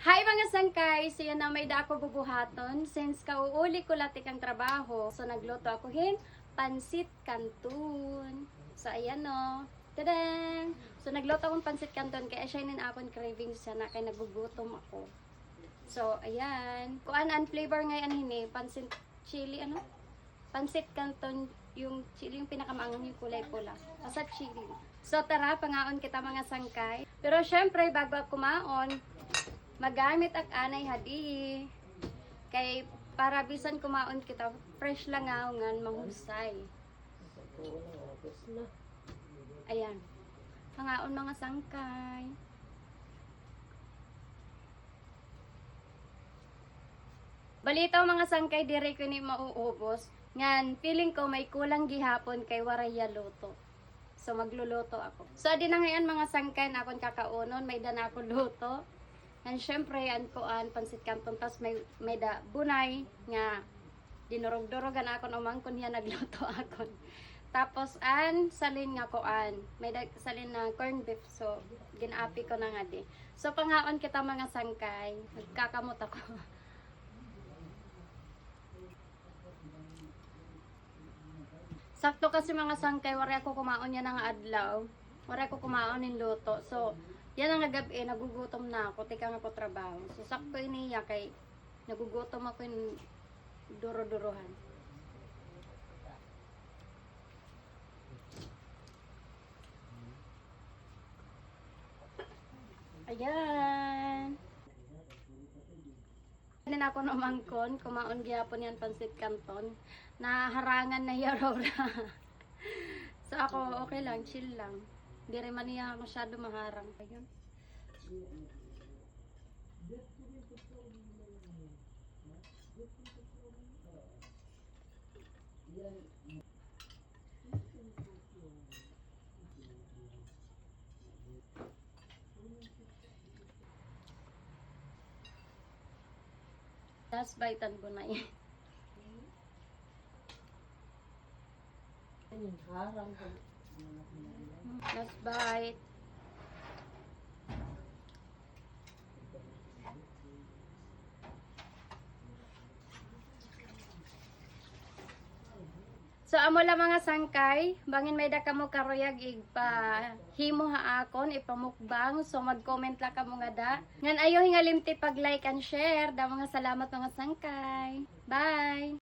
Hi mga sangkay! So yan na may dako bubuhaton. Since kauuli ko latik ang trabaho, so nagluto ako pansit canton. So ayan no. Tadang! So nagluto akong pansit canton kaya siya nin akong cravings siya na kaya nagugutom ako. So ayan. Kuan ang flavor ngayon hini, pansit chili ano? Pansit canton yung chili yung pinakamaangon yung kulay pula. Pasat chili. So tara, pangaon kita mga sangkay. Pero syempre bago ako kumaon, magamit ak anay hadi. Kay para bisan kumaon kita, fresh lang ngan mahusay. Ayan. Pangaon mga sangkay. Balitaw mga sangkay dire ko ni mauubos. Ngan feeling ko may kulang gihapon kay waraya luto. So magluluto ako. So di na ngayon mga sangkay na akong kakaunon, may dana ako luto. And syempre an koan pansit canton tas may da bunay nga dinurog-durogan akon umangkon niya nagluto akon. Tapos an salin nga koan, may da salin na corn beef so ginapi ko na nga di. So pangaon kita mga sangkay, nagkakamot ako. Sakto kasi mga sangkay, wari ako kumaon yan ng adlaw. Wari ako kumaon ng luto. So, yan ang nagabi, nagugutom na ako. Tika nga ko trabaho. So, sakto iniya kay nagugutom ako yung duro-duruhan. Ayan. Din ako numangkon, kumaon gyapon yan pansit canton. Naharangan na yarora. So ako okay lang, chill lang. Hindi rin man niya masyado maharang. Ayun. Last bite ko na yan. Last bite. So amo lang mga sangkay, bangin may da kamo karuyag igpa himo ha akon ipamukbang. So mag-comment lang kamo nga da. Ngan ayo hingalimti pag-like and share. Da mga salamat mga sangkay. Bye.